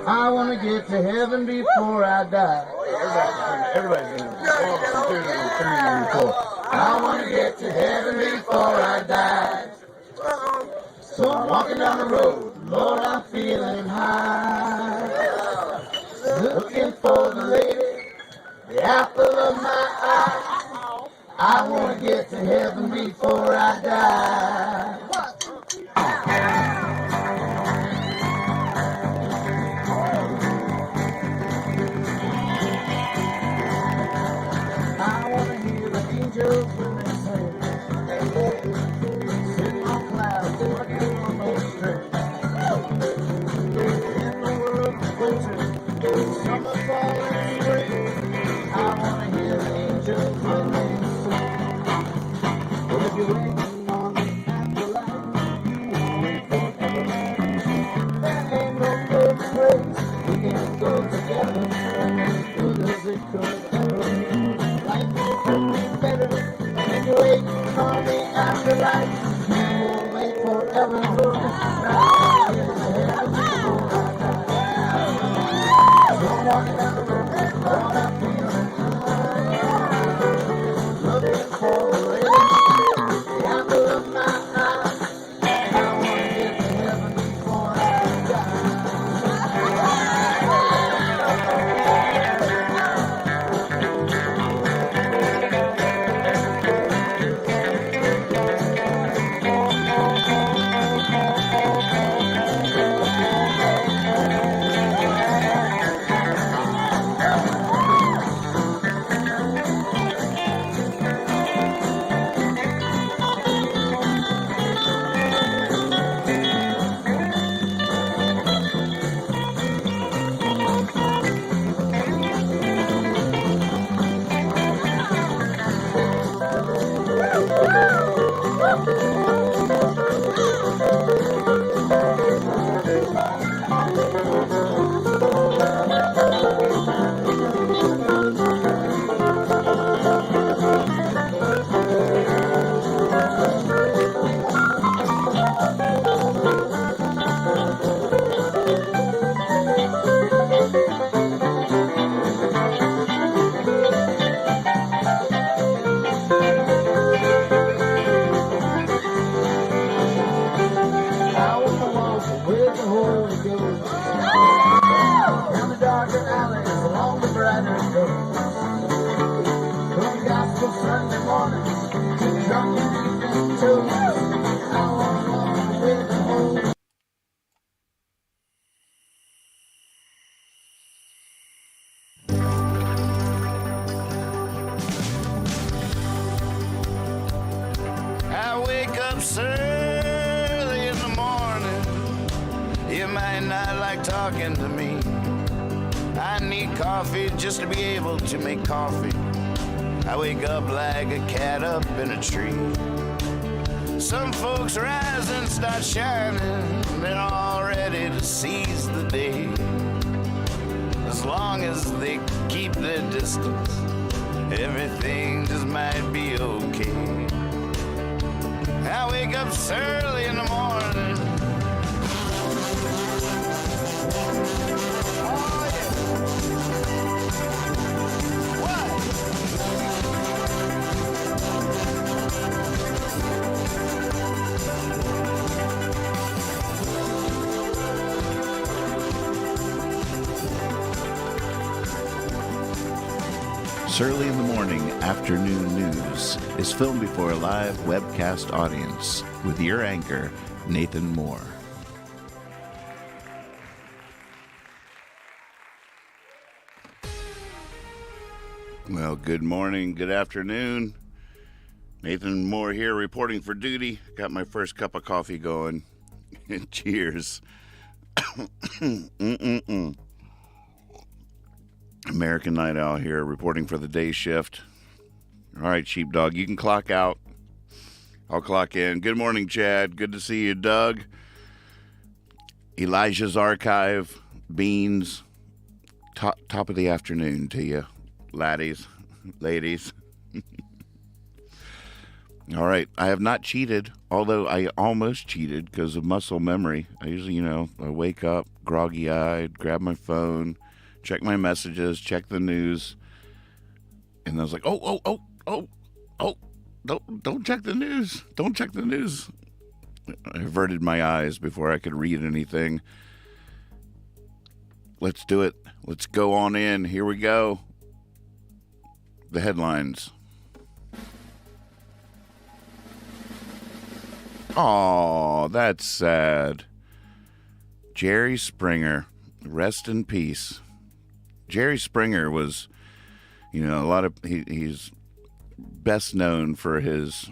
I want to get to heaven before I die. Everybody's doing it. 1, 2, 3, 4. I want to get to heaven before I die. So I'm walking down the road, Lord, I'm feeling high. Looking for the lady, the apple of my eye. I want to get to heaven before I die. I want to hear the angels when they sing. Sitting on clouds, working on those strings. In the world of culture, summer, fall, and spring. I want to hear the angels when they sing. But if you're waiting on the afterlife, you won't wait forever. There ain't no good place we can go together. As good as it could ever. Life could be better. If you're waiting on the afterlife, you won't wait forever. I get to heaven before I die. So I'm walking down the road, Lord, I'm feeling high. Looking for the lady, the apple of my eye. I want to get to heaven before I die. I wanna walk with the Holy Ghost down the darker alleys along the brighter road. From gospel Sunday morning to drunken evening toast. I wanna walk with the Holy. I wake up so early in the morning. You might not like talking to me. I need coffee just to be able to make coffee. I wake up like a cat up in a tree. Some folks rise and start shining. They're all ready to seize the day. As long as they keep their distance, everything just might be okay. I wake up so early in the morning. Oh, yeah. What? Early in the Morning Afternoon News is filmed before a live webcast audience with your anchor, Nathan Moore. Well, good morning, good afternoon. Nathan Moore here reporting for duty. Got my first cup of coffee going. Cheers. American Night Owl here reporting for the day shift. All right, Sheepdog, you can clock out. I'll clock in. Good morning, Chad. Good to see you, Doug. Elijah's Archive, Beans. Top of the afternoon to you, laddies, ladies. All right. I have not cheated, although I almost cheated because of muscle memory. I usually, I wake up groggy-eyed, grab my phone, check my messages, check the news, and I was like, oh, don't check the news. Don't check the news. I averted my eyes before I could read anything. Let's do it. Let's go on in. Here we go. The headlines. Aw, that's sad. Jerry Springer, rest in peace. Jerry Springer was, he's best known for his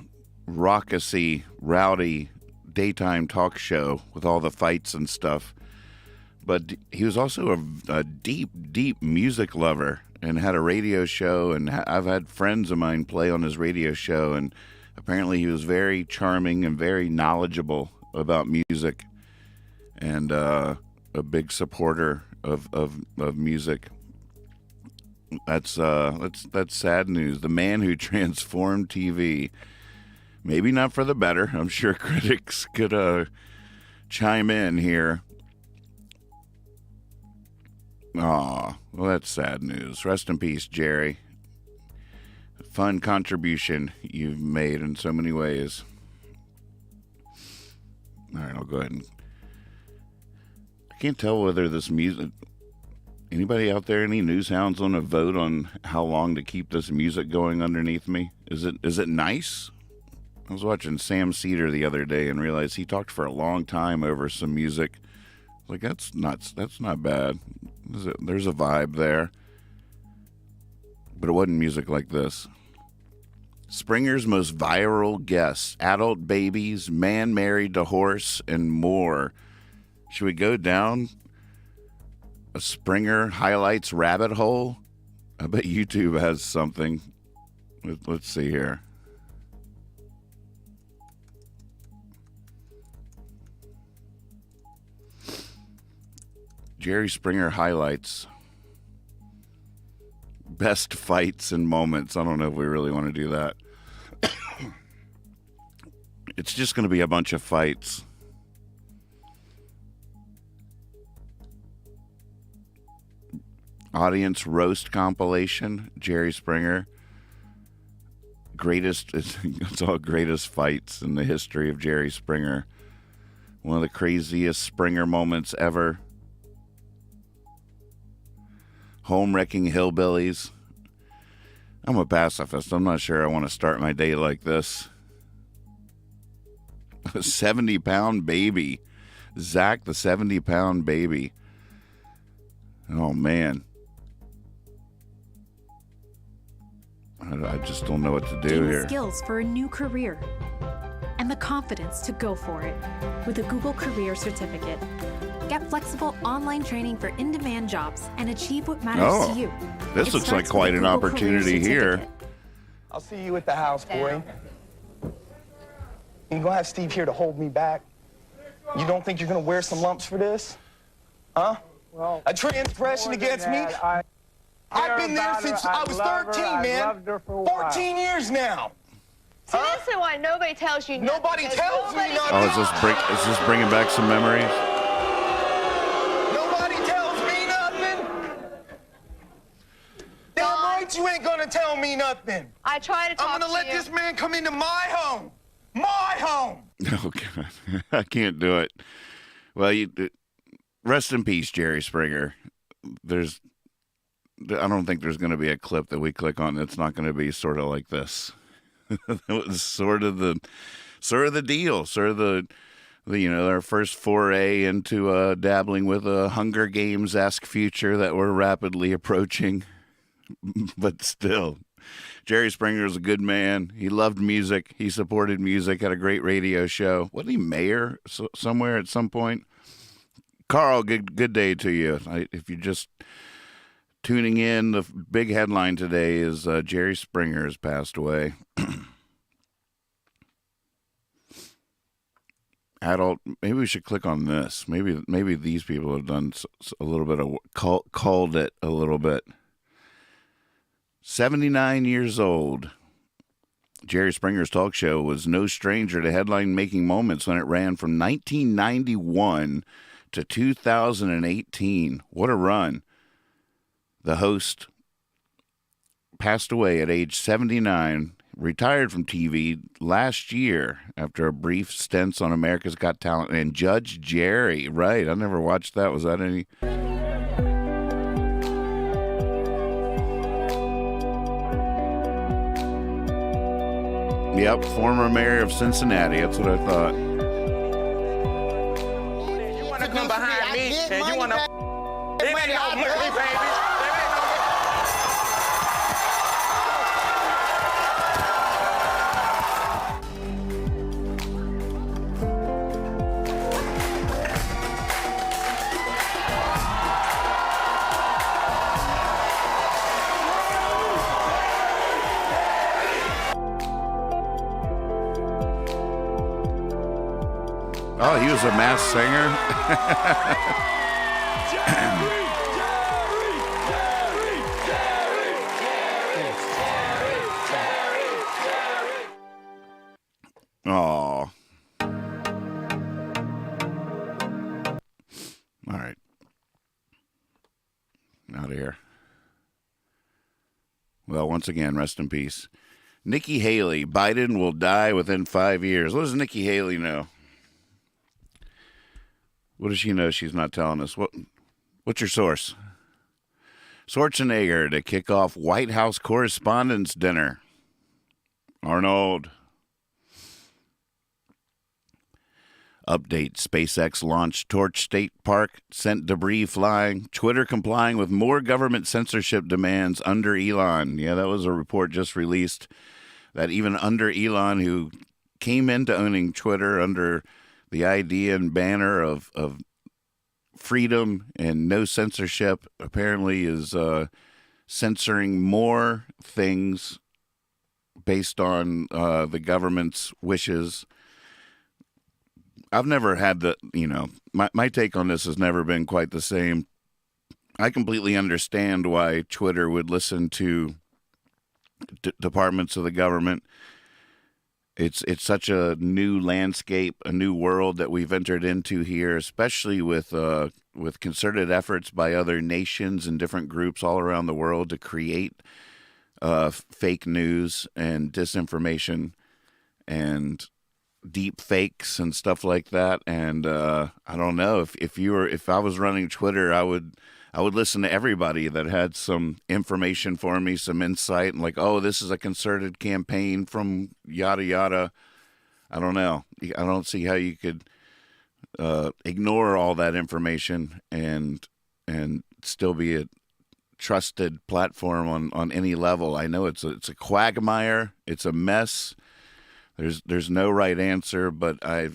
raucousy, rowdy daytime talk show with all the fights and stuff. But he was also a deep, deep music lover and had a radio show. And I've had friends of mine play on his radio show, and apparently he was very charming and very knowledgeable about music, and a big supporter of music. That's sad news. The man who transformed TV. Maybe not for the better. I'm sure critics could chime in here. Aw, well, that's sad news. Rest in peace, Jerry. Fun contribution you've made in so many ways. All right, I'll go ahead and... I can't tell whether this music... Anybody out there, any news hounds on a vote on how long to keep this music going underneath me? Is it nice? I was watching Sam Cedar the other day and realized he talked for a long time over some music. Like, that's not bad. There's a vibe there. But it wasn't music like this. Springer's most viral guests, adult babies, man married to horse, and more. Should we go down a Springer highlights rabbit hole? I bet YouTube has something. Let's see here. Jerry Springer highlights. Best fights and moments. I don't know if we really want to do that. It's just going to be a bunch of fights. Audience roast compilation. Jerry Springer. It's all greatest fights in the history of Jerry Springer. One of the craziest Springer moments ever. Home wrecking hillbillies. I'm a pacifist. I'm not sure I want to start my day like this. A 70-pound baby. Zach, the 70-pound baby. Oh, man. I just don't know what to do Gain here. Skills for a new career and the confidence to go for it with a Google Career Certificate. Get flexible online training for in-demand jobs and achieve what matters to you. This It looks like starts quite with an a Google Career opportunity here. Certificate. I'll see you at the house, boy. You gonna have Steve here to hold me back? You don't think you're gonna wear some lumps for this? Huh? Well, a transgression against me? I've been there since I was 13, man. 14 years now. See, this is why nobody tells you nothing. Nobody tells me nothing. Oh, is this bringing back some memories? Nobody tells me nothing. Damn right you ain't gonna tell me nothing. I try to talk I'm gonna to let you. this man come into my home. My home. Oh, God. I can't do it. Well, rest in peace, Jerry Springer. I don't think there's going to be a clip that we click on that's not going to be sort of like this. That was sort of the deal, sort of the our first foray into dabbling with a Hunger Games-esque future that we're rapidly approaching. But still, Jerry Springer was a good man. He loved music. He supported music. Had a great radio show. Wasn't he mayor somewhere at some point? Carl, good day to you. If you're just tuning in, the big headline today is Jerry Springer has passed away. Adult. Maybe we should click on this. Maybe these people have done a little bit of called it a little bit. 79 years old. Jerry Springer's talk show was no stranger to headline-making moments when it ran from 1991 to 2018. What a run. The host passed away at age 79, retired from TV last year after a brief stint on America's Got Talent. And Judge Jerry, right, I never watched that. Was that any... Yep, former mayor of Cincinnati. That's what I thought. You want to come behind me and you want to... There ain't no money, baby. There ain't no Oh, he was a masked singer. Oh. All right. Out of here. Well, once again, rest in peace. Nikki Haley, Biden will die within 5 years. What does Nikki Haley know? What does she know she's not telling us? What's your source? Schwarzenegger to kick off White House Correspondents' Dinner. Arnold. Update. SpaceX launched Torch State Park, sent debris flying. Twitter complying with more government censorship demands under Elon. Yeah, that was a report just released that even under Elon, who came into owning Twitter under the idea and banner of freedom and no censorship, apparently is censoring more things based on the government's wishes. I've never had my take on this has never been quite the same. I completely understand why Twitter would listen to departments of the government. It's such a new landscape, a new world that we've entered into here, especially with concerted efforts by other nations and different groups all around the world to create fake news and disinformation and deep fakes and stuff like that. And I don't know if I was running Twitter, I would listen to everybody that had some information for me, some insight, and like, oh, this is a concerted campaign from yada yada. I don't know. I don't see how you could ignore all that information and still be a trusted platform on any level. I know it's a quagmire. It's a mess. There's no right answer, but I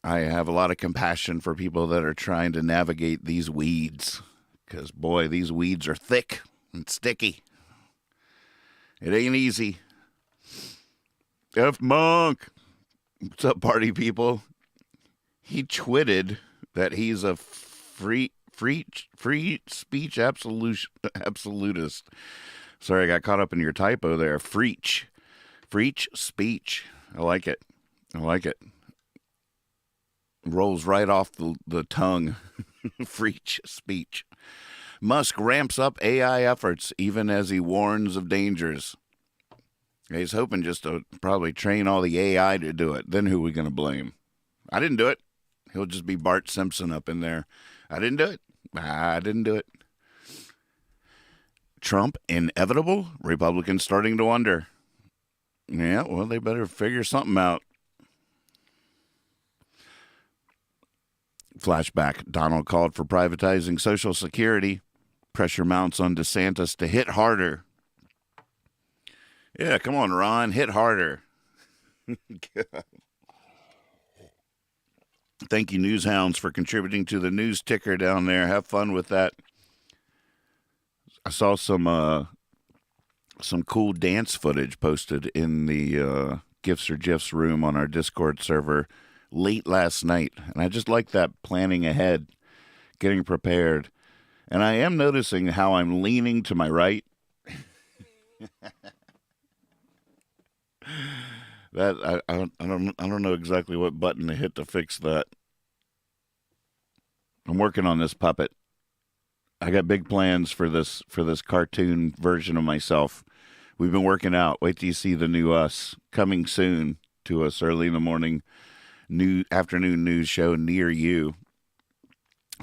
have a lot of compassion for people that are trying to navigate these weeds, because, boy, these weeds are thick and sticky. It ain't easy. F Monk. What's up, party people? He twitted that he's a free speech absolutist. Sorry, I got caught up in your typo there. Freech speech. I like it. Rolls right off the tongue. Freech speech. Musk ramps up AI efforts even as he warns of dangers. He's hoping just to probably train all the AI to do it. Then who are we going to blame? I didn't do it. He'll just be Bart Simpson up in there. I didn't do it. Trump inevitable? Republicans starting to wonder. Yeah, well, they better figure something out. Flashback. Donald called for privatizing Social Security. Pressure mounts on DeSantis to hit harder. Yeah, come on, Ron. Hit harder. Thank you, News Hounds, for contributing to the news ticker down there. Have fun with that. I saw some cool dance footage posted in the Gifts or GIFs room on our Discord server late last night. And I just like that planning ahead, getting prepared. And I am noticing how I'm leaning to my right. That I don't know exactly what button to hit to fix that. I'm working on this puppet. I got big plans for this cartoon version of myself. We've been working out. Wait till you see the new us coming soon to us early in the morning, new afternoon news show near you.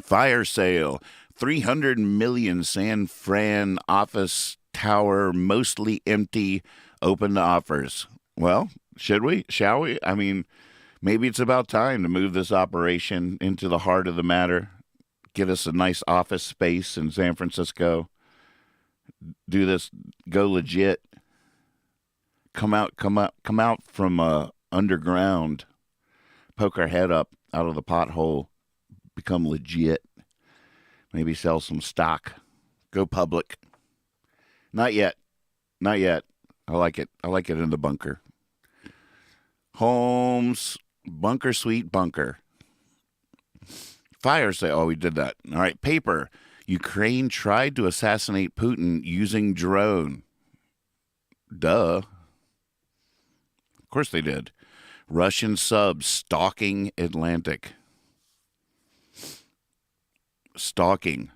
Fire sale, 300 million San Fran office tower, mostly empty, open to offers. Well, should we? Shall we? I mean, maybe it's about time to move this operation into the heart of the matter. Get us a nice office space in San Francisco. Do this, go legit. Come out from underground. Poke our head up out of the pothole. Become legit. Maybe sell some stock. Go public. Not yet. Not yet. I like it. I like it in the bunker. Homes, bunker, sweet bunker. Fire sale. Oh, we did that. All right. Paper. Ukraine tried to assassinate Putin using drone. Duh. Of course they did. Russian subs stalking Atlantic. Stalking.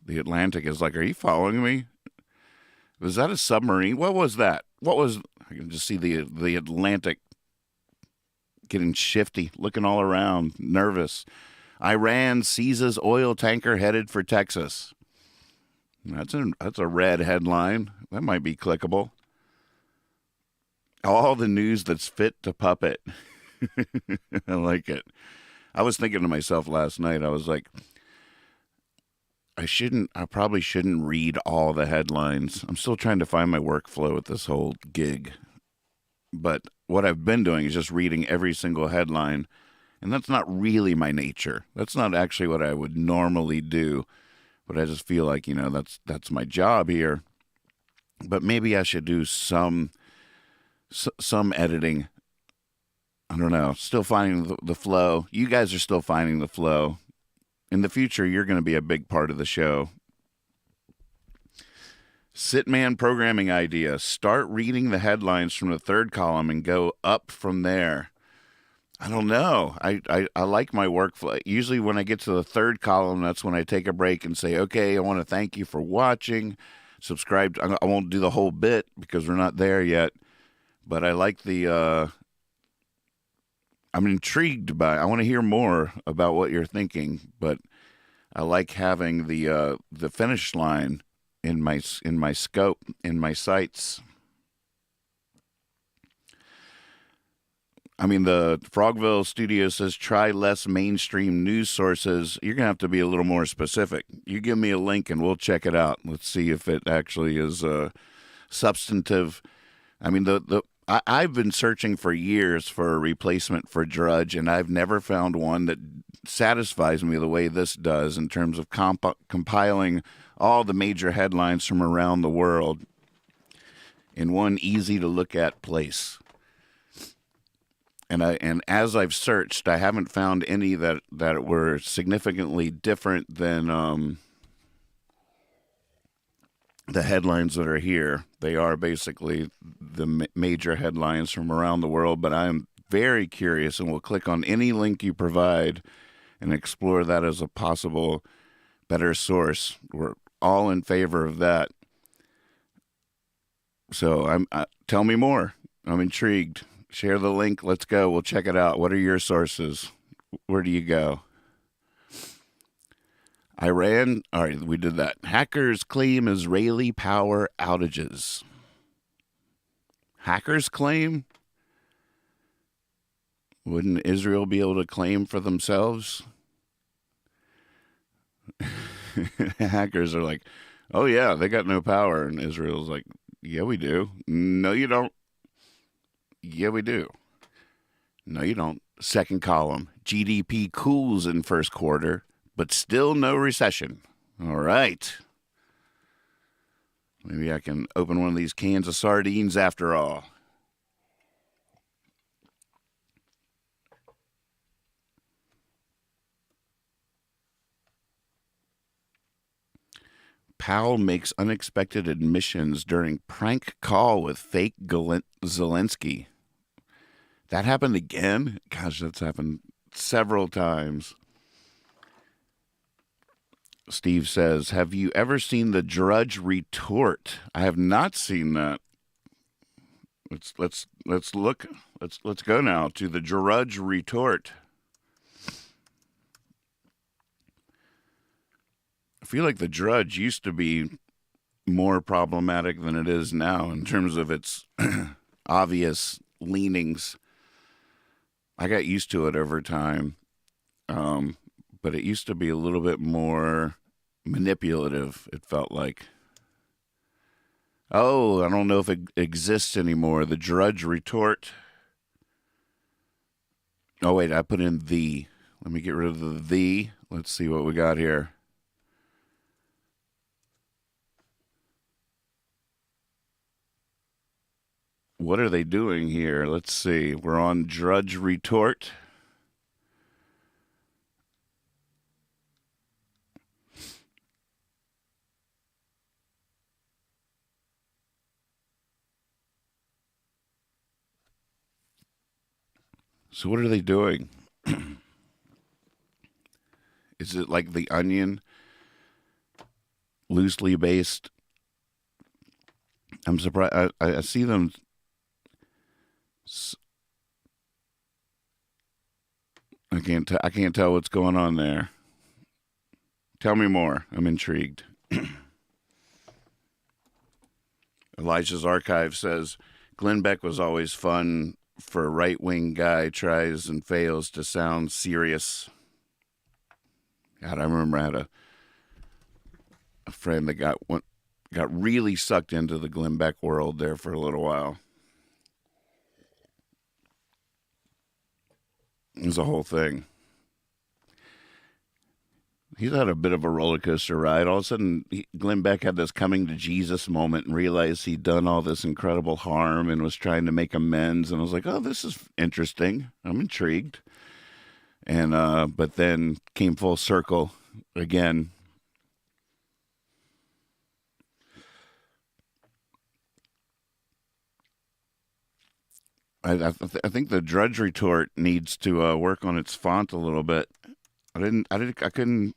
The Atlantic is like, are you following me? Was that a submarine? What was that? I can just see the Atlantic getting shifty, looking all around, nervous. Iran seizes oil tanker headed for Texas. That's a red headline. That might be clickable. All the news that's fit to puppet. I like it. I was thinking to myself last night, I was like, I probably shouldn't read all the headlines. I'm still trying to find my workflow with this whole gig. But what I've been doing is just reading every single headline. And that's not really my nature. That's not actually what I would normally do. But I just feel like, that's my job here. But maybe I should do some editing. I don't know. Still finding the flow. You guys are still finding the flow. In the future, you're going to be a big part of the show. Sitman programming idea. Start reading the headlines from the third column and go up from there. I don't know. I like my workflow. Usually when I get to the third column, that's when I take a break and say, okay, I want to thank you for watching. Subscribe. I won't do the whole bit because we're not there yet. But I like I'm intrigued by it. I want to hear more about what you're thinking, but I like having the finish line in my scope, in my sights. I mean, the Frogville studio says try less mainstream news sources. You're going to have to be a little more specific. You give me a link and we'll check it out. Let's see if it actually is substantive. I mean, I've been searching for years for a replacement for Drudge, and I've never found one that satisfies me the way this does in terms of compiling all the major headlines from around the world in one easy-to-look-at place. And as I've searched, I haven't found any that were significantly different than the headlines that are here. They are basically the major headlines from around the world, but I'm very curious and will click on any link you provide and explore that as a possible better source. We're all in favor of that. So tell me more. I'm intrigued. Share the link. Let's go. We'll check it out. What are your sources? Where do you go? Iran. All right, we did that. Hackers claim Israeli power outages. Hackers claim? Wouldn't Israel be able to claim for themselves? Hackers are like, oh yeah, they got no power. And Israel's like, yeah, we do. No, you don't. Yeah, we do. No, you don't. Second column. GDP cools in first quarter, but still no recession. All right. Maybe I can open one of these cans of sardines after all. pal makes unexpected admissions during prank call with fake Zelensky. That happened again? Gosh, that's happened several times. Steve says, have you ever seen the Drudge Retort? I have not seen that. Let's look. Let's go now to the Drudge Retort. I feel like the Drudge used to be more problematic than it is now in terms of its obvious leanings. I got used to it over time, but it used to be a little bit more manipulative, it felt like. Oh, I don't know if it exists anymore. The Drudge Retort. Oh, wait, I put in the. Let me get rid of the. Let's see what we got here. What are they doing here? Let's see. We're on Drudge Retort. So what are they doing? Is it like The Onion? Loosely based? I'm surprised. I see them. I can't tell what's going on there. Tell me more. I'm intrigued. Elijah's Archive says, Glenn Beck was always fun for a right-wing guy, tries and fails to sound serious. God, I remember I had a friend that got really sucked into the Glenn Beck world there for a little while. It was a whole thing. He's had a bit of a roller coaster ride. All of a sudden, Glenn Beck had this coming to Jesus moment and realized he'd done all this incredible harm and was trying to make amends. And I was like, oh, this is interesting. I'm intrigued. And but then came full circle again. I think the Drudge Retort needs to work on its font a little bit. I couldn't.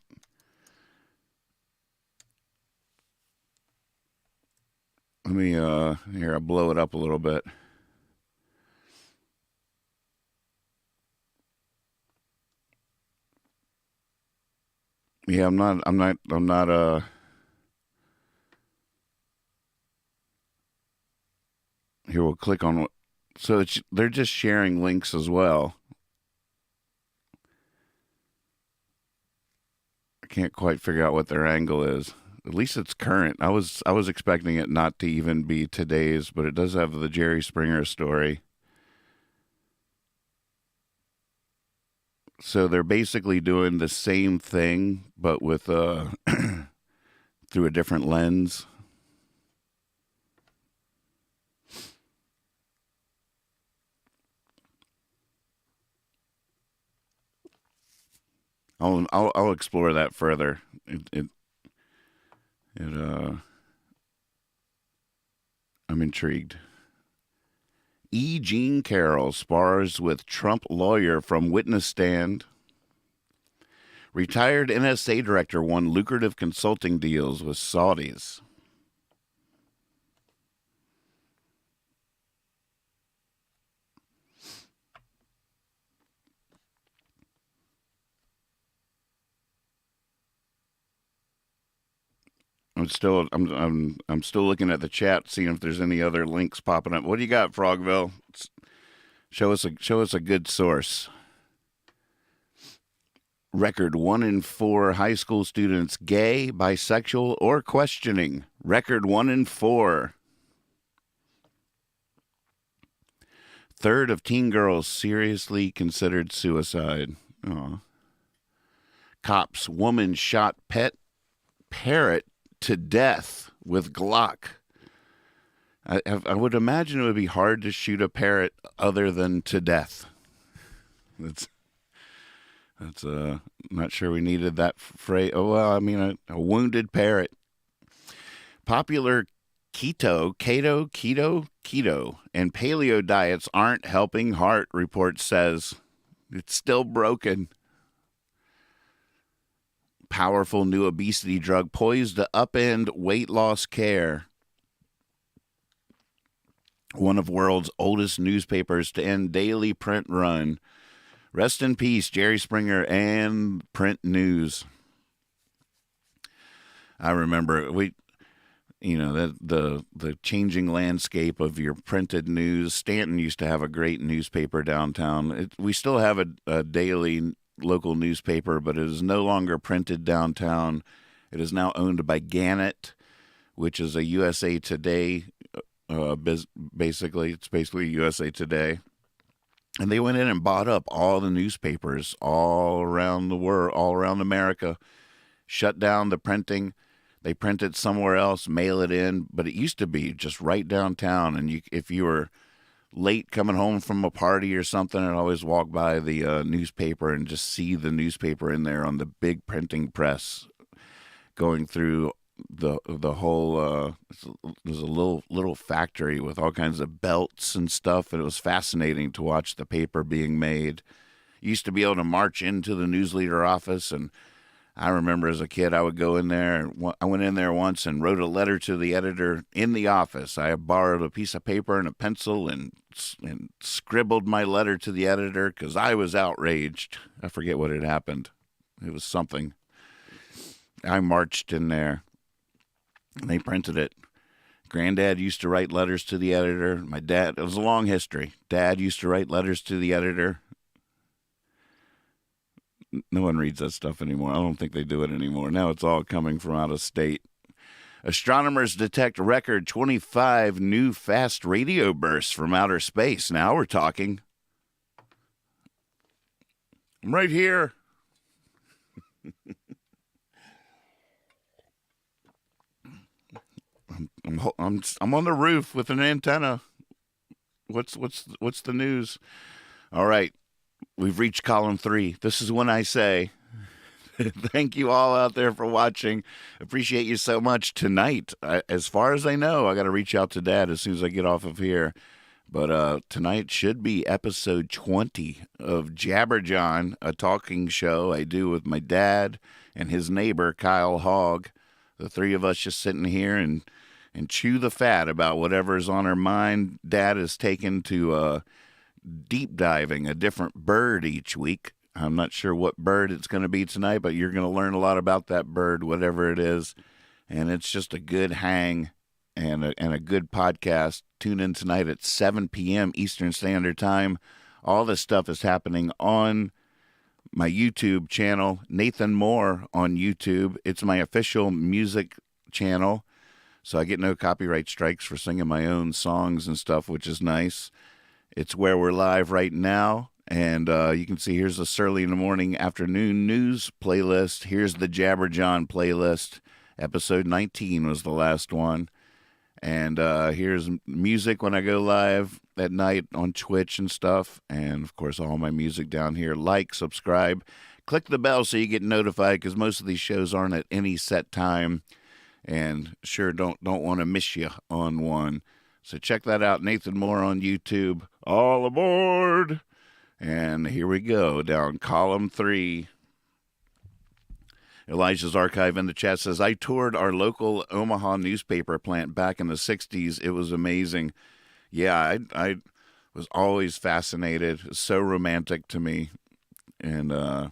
Let me here. I'll blow it up a little bit. Yeah, I'm not. Here, we'll click on what. So they're just sharing links as well. I can't quite figure out what their angle is. At least it's current. I was expecting it not to even be today's, but it does have the Jerry Springer story. So they're basically doing the same thing, but with through a different lens. I'll explore that further. I'm intrigued. E. Jean Carroll spars with Trump lawyer from witness stand. Retired NSA director won lucrative consulting deals with Saudis. I'm still looking at the chat, seeing if there's any other links popping up. What do you got, Frogville? Show us a good source. Record 1 in 4 high school students gay, bisexual, or questioning. Record 1 in 4. Third of teen girls seriously considered suicide. Aww. Cops, woman shot pet parrot to death with Glock. I would imagine it would be hard to shoot a parrot other than to death. That's not sure we needed that phrase. Oh, well, I mean, a wounded parrot. Popular keto, and paleo diets aren't helping heart, report says. It's still broken. Powerful new obesity drug poised to upend weight loss care. One of world's oldest newspapers to end daily print run. Rest in peace, Jerry Springer and print news. I remember the changing landscape of your printed news. Stanton used to have a great newspaper downtown. We still have a daily local newspaper, but it is no longer printed downtown. It is now owned by Gannett, which is a USA Today. Basically, it's basically USA Today. And they went in and bought up all the newspapers all around the world, all around America, shut down the printing. They print it somewhere else, mail it in. But it used to be just right downtown. And if you were late coming home from a party or something, I'd always walk by the newspaper and just see the newspaper in there on the big printing press going through the whole there's a little factory with all kinds of belts and stuff, and it was fascinating to watch the paper being made. You used to be able to march into the newsleader office, and I remember as a kid I would go in there, and I went in there once and wrote a letter to the editor in the office. I borrowed a piece of paper and a pencil and scribbled my letter to the editor because I was outraged. I forget what had happened. It was something. I marched in there. And they printed it. Granddad used to write letters to the editor. My dad, it was a long history. Dad used to write letters to the editor. No one reads that stuff anymore. I don't think they do it anymore. Now it's all coming from out of state. Astronomers detect record 25 new fast radio bursts from outer space. Now we're talking. I'm right here. I'm on the roof with an antenna. What's the news? All right, we've reached column 3. This is when I say, thank you all out there for watching. Appreciate you so much tonight. As far as I know, I got to reach out to Dad as soon as I get off of here. But tonight should be episode 20 of Jabberjohn, a talking show I do with my dad and his neighbor Kyle Hogg. The three of us just sitting here and chew the fat about whatever is on our mind. Dad is taken to deep diving a different bird each week. I'm not sure what bird it's going to be tonight, but you're going to learn a lot about that bird, whatever it is. And it's just a good hang and a good podcast. Tune in tonight at 7 p.m. Eastern Standard Time. All this stuff is happening on my YouTube channel, Nathan Moore on YouTube. It's my official music channel. So I get no copyright strikes for singing my own songs and stuff, which is nice. It's where we're live right now. And you can see here's the Surly in the Morning Afternoon News playlist. Here's the Jabberjohn playlist. Episode 19 was the last one. And here's music when I go live at night on Twitch and stuff. And, of course, all my music down here. Like, subscribe, click the bell so you get notified because most of these shows aren't at any set time. And sure, don't want to miss you on one. So check that out, Nathan Moore on YouTube. All aboard! And here we go, down column 3. Elijah's Archive in the chat says, I toured our local Omaha newspaper plant back in the 60s. It was amazing. Yeah, I was always fascinated. It was so romantic to me. And I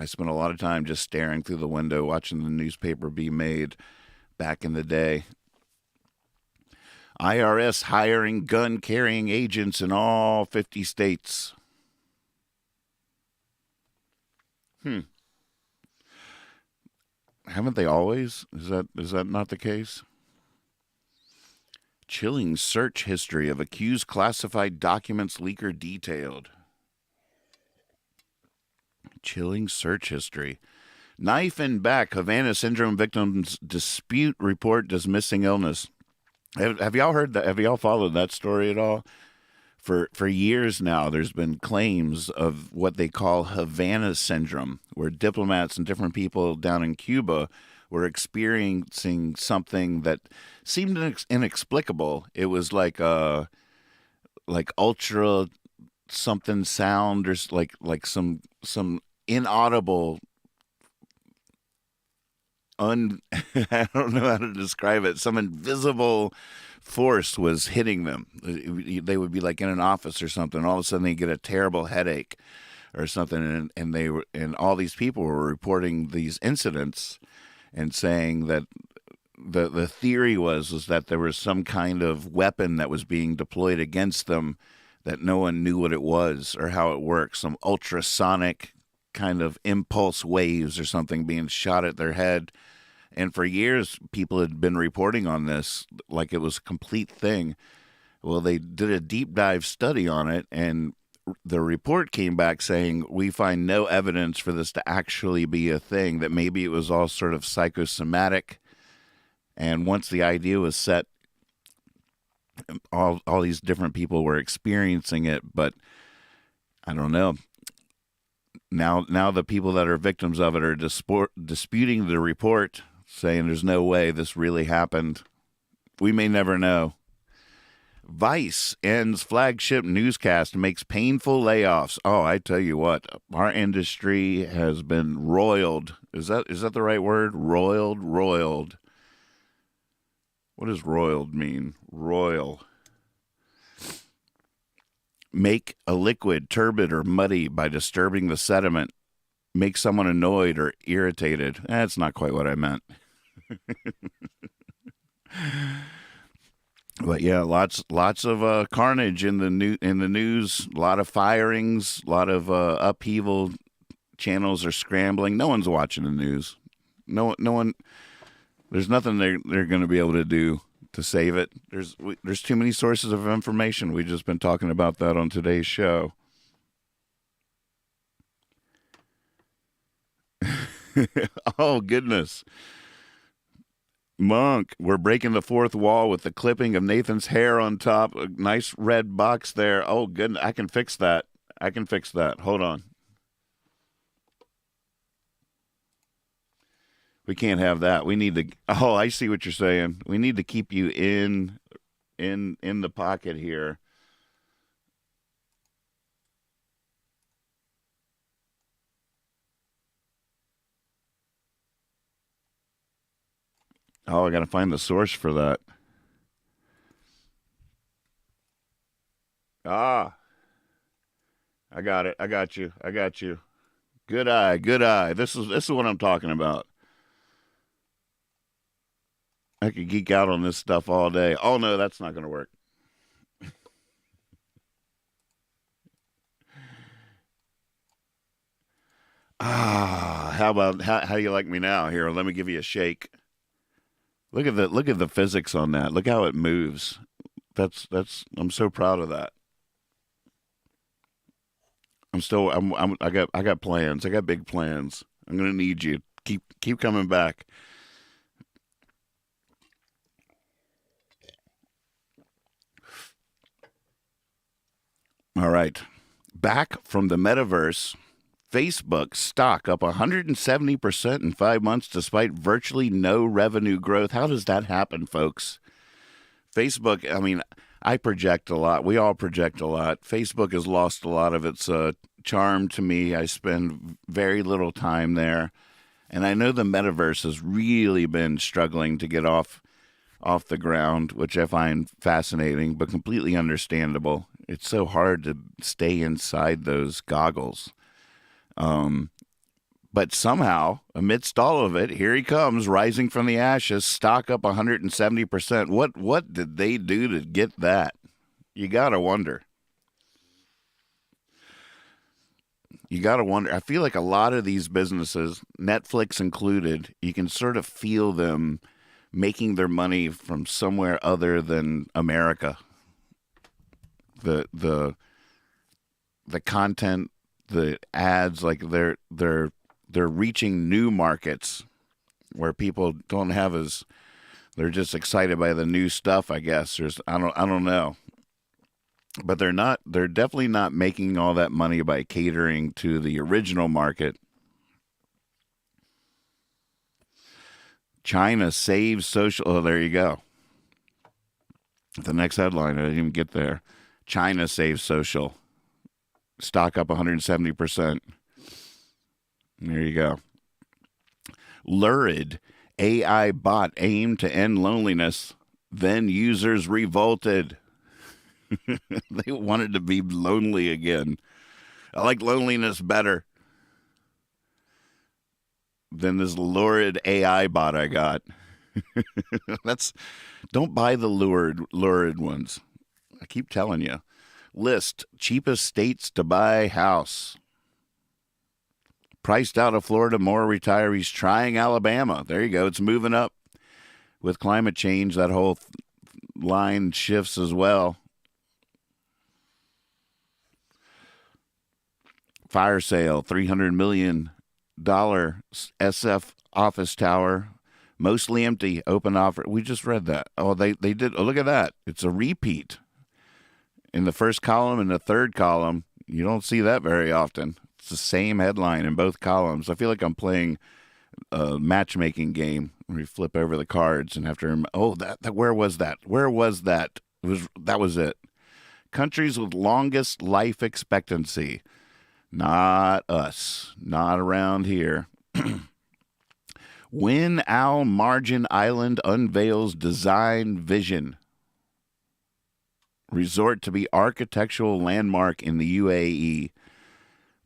spent a lot of time just staring through the window, watching the newspaper be made. Back in the day. IRS hiring gun-carrying agents in all 50 states. Haven't they always? Is that not the case? Chilling search history of accused classified documents leaker detailed. Chilling search history. Knife in back, Havana syndrome victims dispute report dismissing illness. Have y'all heard that? Have y'all followed that story at all? For years now, there's been claims of what they call Havana syndrome, where diplomats and different people down in Cuba were experiencing something that seemed inexplicable. It was like ultra something sound, or like some inaudible I don't know how to describe it. Some invisible force was hitting them. They would be like in an office or something. All of a sudden they get a terrible headache or something. And all these people were reporting these incidents and saying that the theory was that there was some kind of weapon that was being deployed against them that no one knew what it was or how it works. Some ultrasonic kind of impulse waves or something being shot at their head. And for years, people had been reporting on this like it was a complete thing. Well, they did a deep dive study on it, and the report came back saying, we find no evidence for this to actually be a thing, that maybe it was all sort of psychosomatic. And once the idea was set, all these different people were experiencing it, but I don't know. Now the people that are victims of it are disputing the report, saying there's no way this really happened. We may never know. Vice ends flagship newscast, makes painful layoffs. Oh, I tell you what, our industry has been roiled. Is that the right word? Roiled. What does roiled mean? Roil. Make a liquid turbid or muddy by disturbing the sediment. Make someone annoyed or irritated. That's not quite what I meant. But yeah, lots of carnage in the news. A lot of firings. A lot of upheaval. Channels are scrambling. No one's watching the news. No one. There's nothing they're going to be able to do to save it. There's too many sources of information. We've just been talking about that on today's show. Oh, goodness. Monk, we're breaking the fourth wall with the clipping of Nathan's hair on top. A nice red box there. Oh, goodness. I can fix that. Hold on. We can't have that. We need to. Oh, I see what you're saying. We need to keep you in the pocket here. Oh, I got to find the source for that. Ah, I got it. I got you. Good eye. This is what I'm talking about. I could geek out on this stuff all day. Oh, no, that's not going to work. How do you like me now? Here, let me give you a shake. Look at the physics on that. Look how it moves. I'm so proud of that. I got plans. I got big plans. I'm going to need you. Keep coming back. All right. Back from the metaverse, Facebook stock up 170% in 5 months despite virtually no revenue growth. How does that happen, folks? Facebook, I mean, I project a lot. We all project a lot. Facebook has lost a lot of its charm to me. I spend very little time there. And I know the metaverse has really been struggling to get off the ground, which I find fascinating, but completely understandable. It's so hard to stay inside those goggles. But somehow, amidst all of it, here he comes, rising from the ashes, stock up 170%. What did they do to get that? You got to wonder. I feel like a lot of these businesses, Netflix included, you can sort of feel them making their money from somewhere other than America. The content, the ads, like they're reaching new markets where people don't have they're just excited by the new stuff, I guess. I don't know. But they're definitely not making all that money by catering to the original market. China saves social. Oh, there you go. The next headline, I didn't even get there. China saves social. Stock up 170%. There you go. Lurid AI bot aimed to end loneliness. Then users revolted. They wanted to be lonely again. I like loneliness better than this lurid AI bot I got. Don't buy the lurid ones. I keep telling you. List cheapest states to buy house. Priced out of Florida, more retirees trying Alabama. There you go. It's moving up. With climate change, that whole line shifts as well. Fire sale, $300 million SF office tower. Mostly empty, open offer. We just read that. Oh, they did. Oh, look at that. It's a repeat. In the first column and the third column, you don't see that very often. It's the same headline in both columns. I feel like I'm playing a matchmaking game where you flip over the cards and have to remember, where was that? Where was that? That was it. Countries with longest life expectancy. Not us. Not around here. When Al Margin Island unveils design vision. Resort to be architectural landmark in the UAE.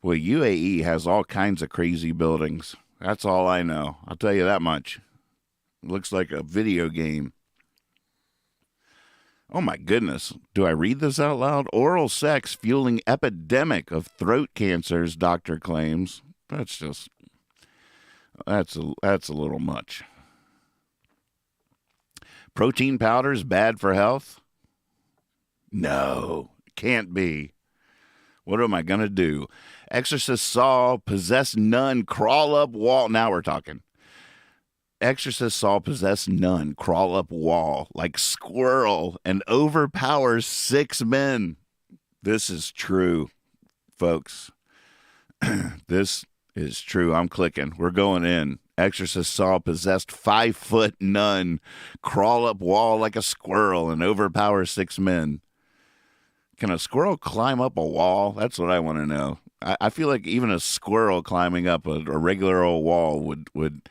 Well, UAE has all kinds of crazy buildings. That's all I know. I'll tell you that much. It looks like a video game. Oh my goodness. Do I read this out loud? Oral sex fueling epidemic of throat cancers, doctor claims. That's a little much. Protein powders bad for health? No, can't be. What am I going to do? Exorcist saw possessed nun crawl up wall. Now we're talking. Exorcist saw possessed nun crawl up wall like squirrel and overpowers 6 men. This is true, folks. This is true. I'm clicking. We're going in. Exorcist saw possessed 5-foot nun crawl up wall like a squirrel and overpower 6 men. Can a squirrel climb up a wall? That's what I want to know. I feel like even a squirrel climbing up a regular old wall would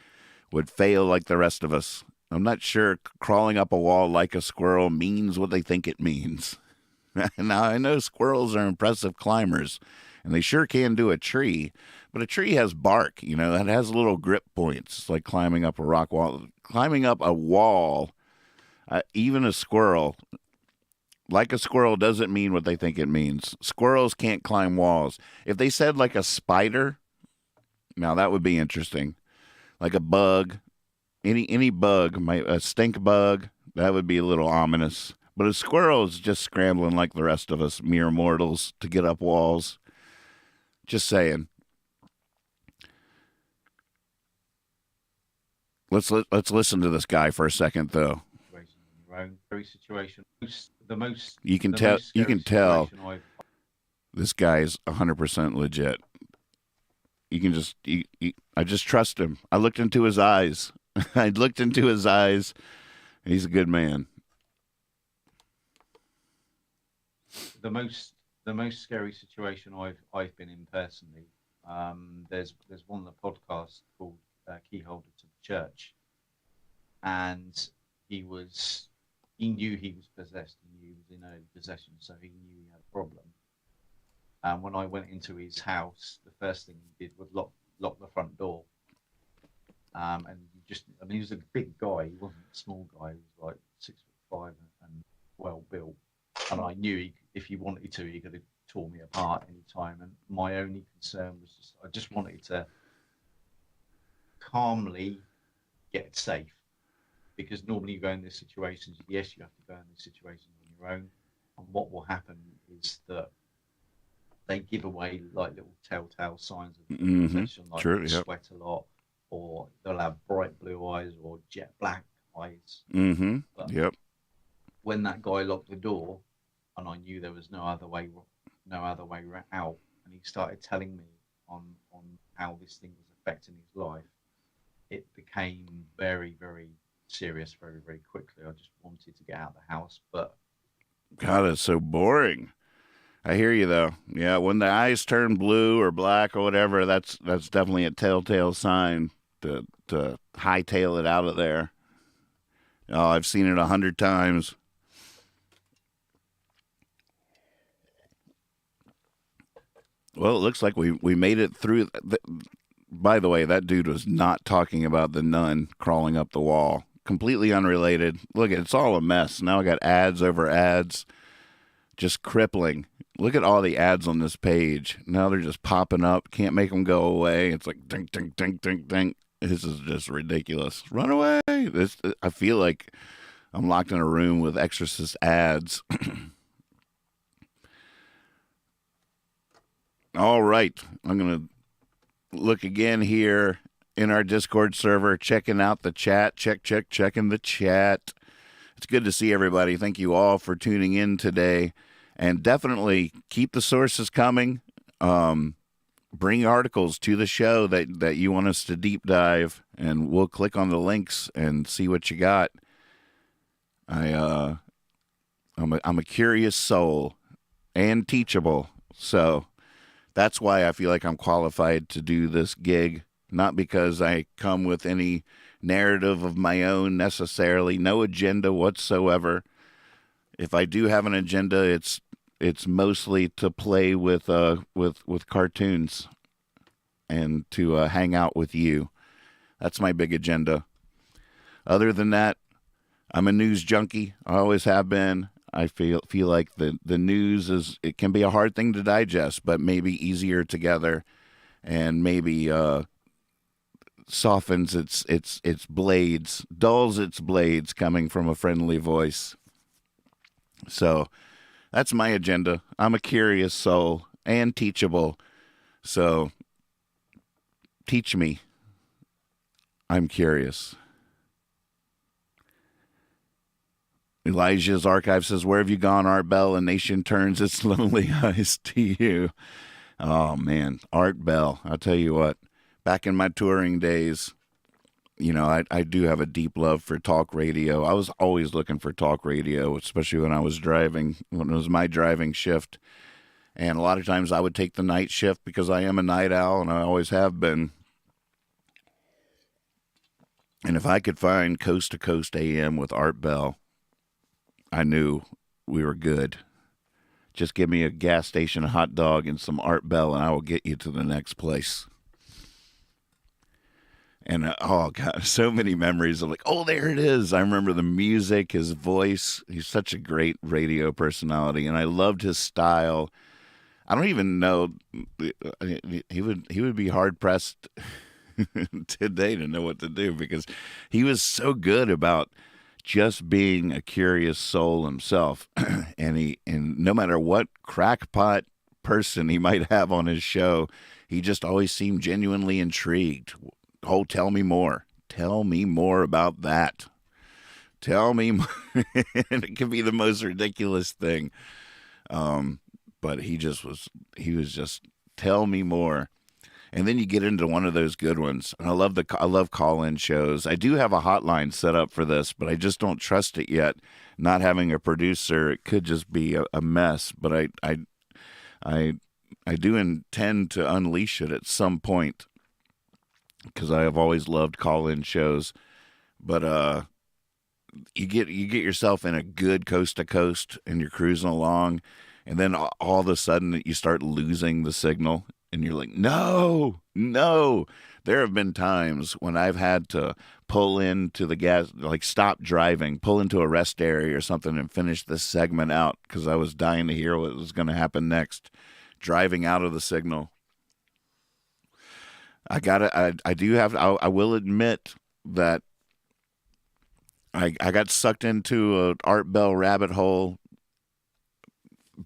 fail like the rest of us. I'm not sure crawling up a wall like a squirrel means what they think it means. Now, I know squirrels are impressive climbers, and they sure can do a tree, but a tree has bark, that has little grip points. It's like climbing up a rock wall. Climbing up a wall, even a squirrel, like a squirrel doesn't mean what they think it means. Squirrels can't climb walls. If they said like a spider, now that would be interesting. Like a bug, any bug, a stink bug, that would be a little ominous. But a squirrel is just scrambling like the rest of us, mere mortals, to get up walls. Just saying. Let's listen to this guy for a second, though. Very situation. You can tell this guy is 100% legit. You can just, I just trust him. I looked into his eyes. He's a good man. The most scary situation I've been in personally. There's one on the podcast called Keyholder to the Church, and he knew he was possessed. He knew he was in early possession, so he knew he had a problem. And when I went into his house, the first thing he did was lock the front door. And he was a big guy. He wasn't a small guy. He was like 6'5" and well built. And I knew if he wanted to, he could have tore me apart any time. And my only concern was I just wanted to calmly get safe. Because normally you go in these situations, yes, you have to go in these situations on your own. And what will happen is that they give away like little telltale signs of possession, like True, they'll sweat a lot, or they'll have bright blue eyes or jet black eyes. But when that guy locked the door, and I knew there was no other way out, and he started telling me on how this thing was affecting his life, it became very, very serious very, very quickly. I just wanted to get out of the house, but God, it's so boring. I hear you though. Yeah, when the eyes turn blue or black or whatever, that's definitely a telltale sign to hightail it out of there. Oh, I've seen it 100 times. Well, it looks like we made it through. By the way, that dude was not talking about the nun crawling up the wall. Completely unrelated. Look, it's all a mess. Now I got ads over ads. Just crippling. Look at all the ads on this page. Now they're just popping up. Can't make them go away. It's like ding, ding, ding, ding, ding. This is just ridiculous. Run away. I feel like I'm locked in a room with Exorcist ads. All right. I'm going to look again here in our Discord server, checking out the chat. Checking the chat. It's good to see everybody. Thank you all for tuning in today. And definitely keep the sources coming. Bring articles to the show that you want us to deep dive, and we'll click on the links and see what you got. I'm a curious soul and teachable, so that's why I feel like I'm qualified to do this gig. Not because I come with any narrative of my own necessarily, no agenda whatsoever. If I do have an agenda, it's mostly to play with cartoons and to hang out with you. That's my big agenda. Other than that, I'm a news junkie. I always have been. I feel like the news it can be a hard thing to digest, but maybe easier together, and maybe softens its blades, dulls its blades coming from a friendly voice. So that's my agenda. I'm a curious soul and teachable. So teach me. I'm curious. Elijah's Archive says, where have you gone, Art Bell? A nation turns its lonely eyes to you. Oh, man. Art Bell. I'll tell you what. Back in my touring days, you know, I do have a deep love for talk radio. I was always looking for talk radio, especially when I was driving, when it was my driving shift. And a lot of times I would take the night shift because I am a night owl, and I always have been. And if I could find Coast to Coast AM with Art Bell, I knew we were good. Just give me a gas station hot dog and some Art Bell, and I will get you to the next place. And, oh, God, so many memories of like, oh, there it is. I remember the music, his voice. He's such a great radio personality, and I loved his style. I don't even know. He would be hard-pressed today to know what to do, because he was so good about just being a curious soul himself. and no matter what crackpot person he might have on his show, he just always seemed genuinely intrigued. Oh, tell me more. Tell me more about that. Tell me more. It could be the most ridiculous thing. But he was just, tell me more. And then you get into one of those good ones. And I love call-in shows. I do have a hotline set up for this, but I just don't trust it yet. Not having a producer, it could just be a mess. But I do intend to unleash it at some point, because I have always loved call-in shows. But you get yourself in a good coast to coast, and you're cruising along, and then all of a sudden you start losing the signal, and you're like, no. There have been times when I've had to pull into the gas, like stop driving, pull into a rest area or something, and finish this segment out because I was dying to hear what was going to happen next, driving out of the signal. I will admit that I got sucked into an Art Bell rabbit hole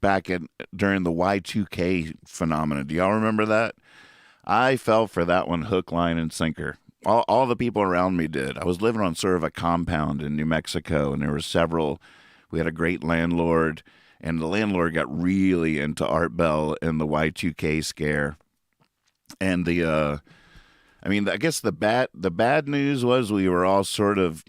during the Y2K phenomenon. Do y'all remember that? I fell for that one hook, line, and sinker. All the people around me did. I was living on sort of a compound in New Mexico, and there were several. We had a great landlord, and the landlord got really into Art Bell and the Y2K scare. And I mean, I guess the bad news was we were all sort of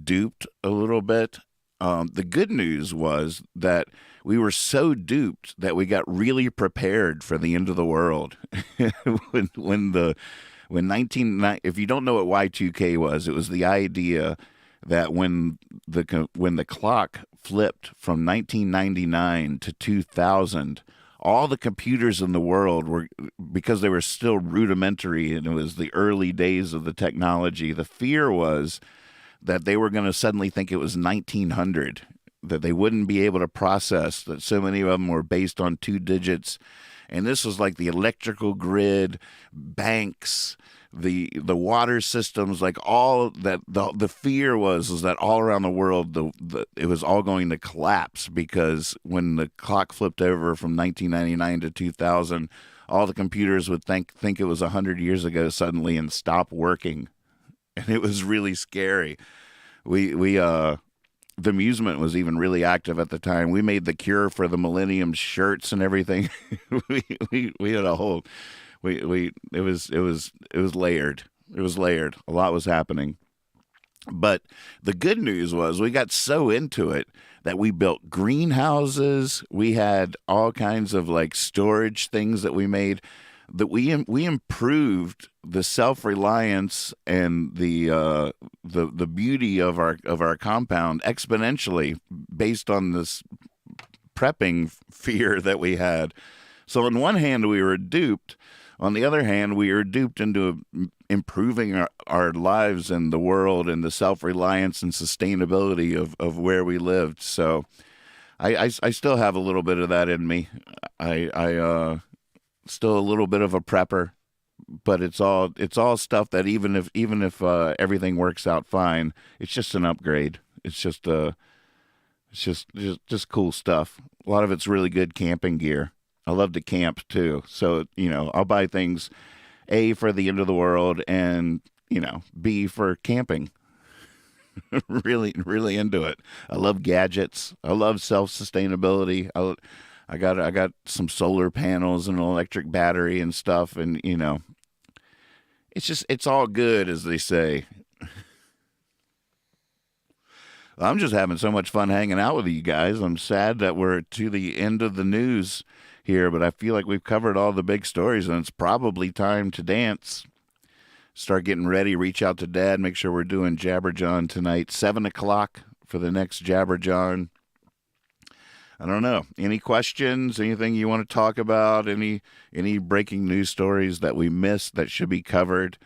duped a little bit. The good news was that we were so duped that we got really prepared for the end of the world. If you don't know what Y2K was, it was the idea that when the clock flipped from 1999 to 2000, all the computers in the world were, because they were still rudimentary and it was the early days of the technology, the fear was that they were going to suddenly think it was 1900, that they wouldn't be able to process, that so many of them were based on 2 digits. And this was like the electrical grid, banks, the water systems, like all that. The fear was that all around the world, it was all going to collapse, because when the clock flipped over from 1999 to 2000, all the computers would think it was 100 years ago suddenly and stop working. And it was really scary. The amusement was even really active at the time. We made the Cure for the Millennium shirts and everything. we had a whole, it was layered. It was layered. A lot was happening. But the good news was we got so into it that we built greenhouses. We had all kinds of like storage things that we made, that we improved the self-reliance and the beauty of our compound exponentially based on this prepping fear that we had. So on one hand, we were duped. On the other hand, we were duped into improving our lives and the world and the self-reliance and sustainability of where we lived. So I still have a little bit of that in me. I still a little bit of a prepper, but it's all stuff that even if everything works out fine, it's just an upgrade. It's just cool stuff. A lot of it's really good camping gear. I love to camp too. So, I'll buy things, A, for the end of the world, and, B, for camping. Really, really into it. I love gadgets. I love self-sustainability. I got some solar panels and an electric battery and stuff. And, it's all good, as they say. I'm just having so much fun hanging out with you guys. I'm sad that we're to the end of the news here, but I feel like we've covered all the big stories, and it's probably time to dance. Start getting ready. Reach out to Dad. Make sure we're doing Jabberjohn tonight, 7 o'clock for the next Jabberjohn. I don't know. Any questions? Anything you want to talk about? Any breaking news stories that we missed that should be covered?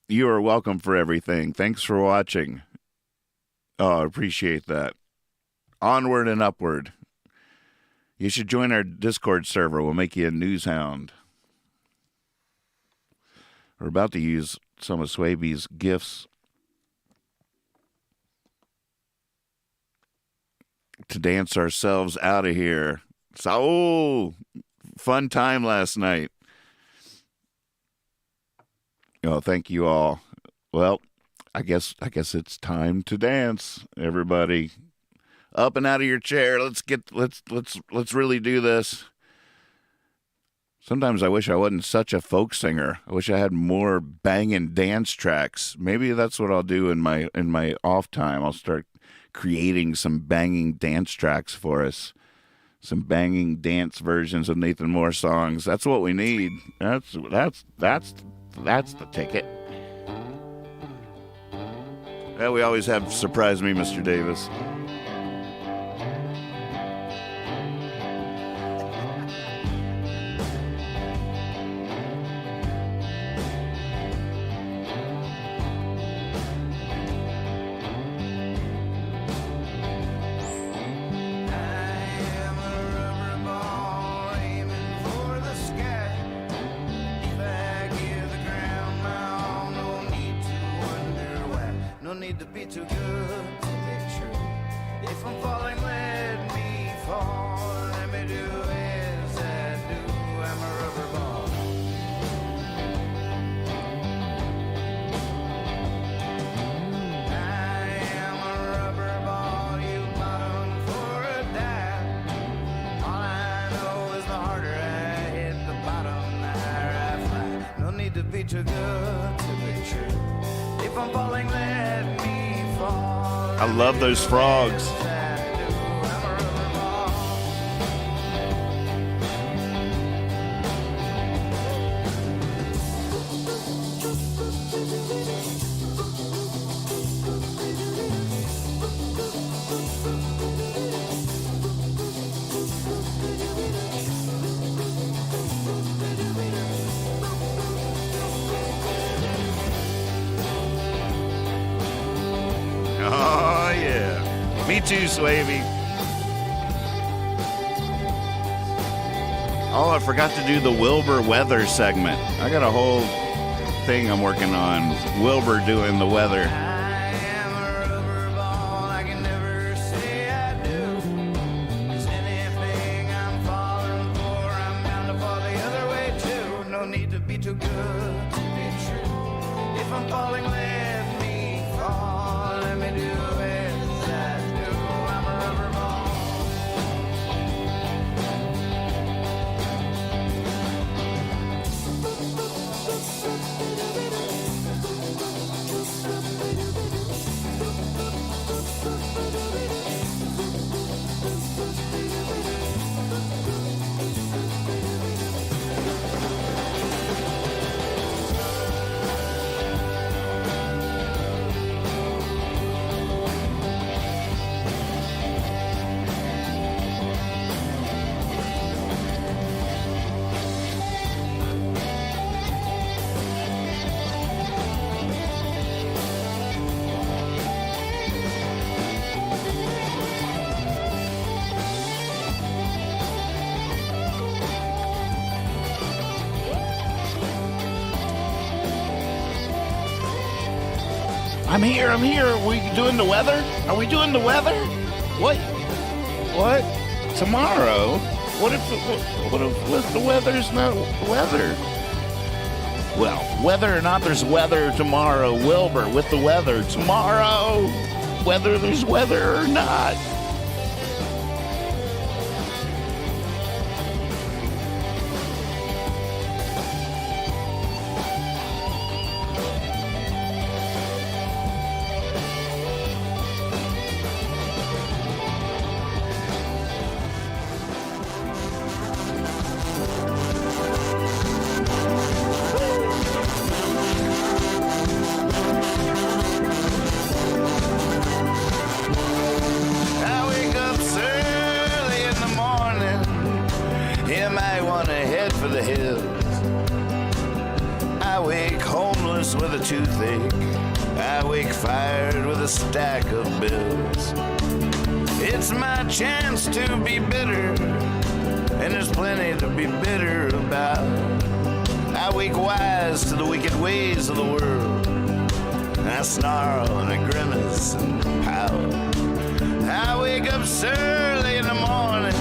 You are welcome for everything. Thanks for watching. Oh, I appreciate that. Onward and upward. You should join our Discord server. We'll make you a news hound. We're about to use some of Swaby's gifts to dance ourselves out of here. So, fun time last night. Oh, thank you all. Well, I guess it's time to dance, everybody. Up and out of your chair. Let's really do this. Sometimes I wish I wasn't such a folk singer. I wish I had more banging dance tracks. Maybe that's what I'll do in my off time. I'll start creating some banging dance tracks for us. Some banging dance versions of Nathan Moore songs. That's what we need. That's the ticket. Yeah, we always have Surprise Me, Mr. Davis. To be too good to be true. If I'm falling, let me fall. Let me do as I do. I'm a rubber ball. I am a rubber ball. You bottom for a dive. All I know is the harder I hit the bottom, the higher to be too good to be true. If I'm falling, let me fall. I love those frogs. Oh, yeah. Me too, Swavey. Oh, I forgot to do the Wilbur weather segment. I got a whole thing I'm working on. Wilbur doing the weather. I am a rubber ball, I can never say I do. 'Cause anything I'm falling for, I'm bound to fall the other way too. No need to be too good to be true. If I'm falling, let me fall. Let me do as I do. I'm a rubber ball. I'm here. Are we doing the weather? Are we doing the weather? What? Tomorrow? What if the weather's not weather? Well, whether or not there's weather tomorrow, Wilbur with the weather tomorrow, whether there's weather or not. I wake up early in the morning. You might want to head for the hills. I wake homeless with a toothache. I wake fired with a stack of bills. It's my chance to be bitter, and there's plenty to be bitter about. I wake wise to the wicked ways of the world. I snarl and I grimace and pout. I wake up early in the morning.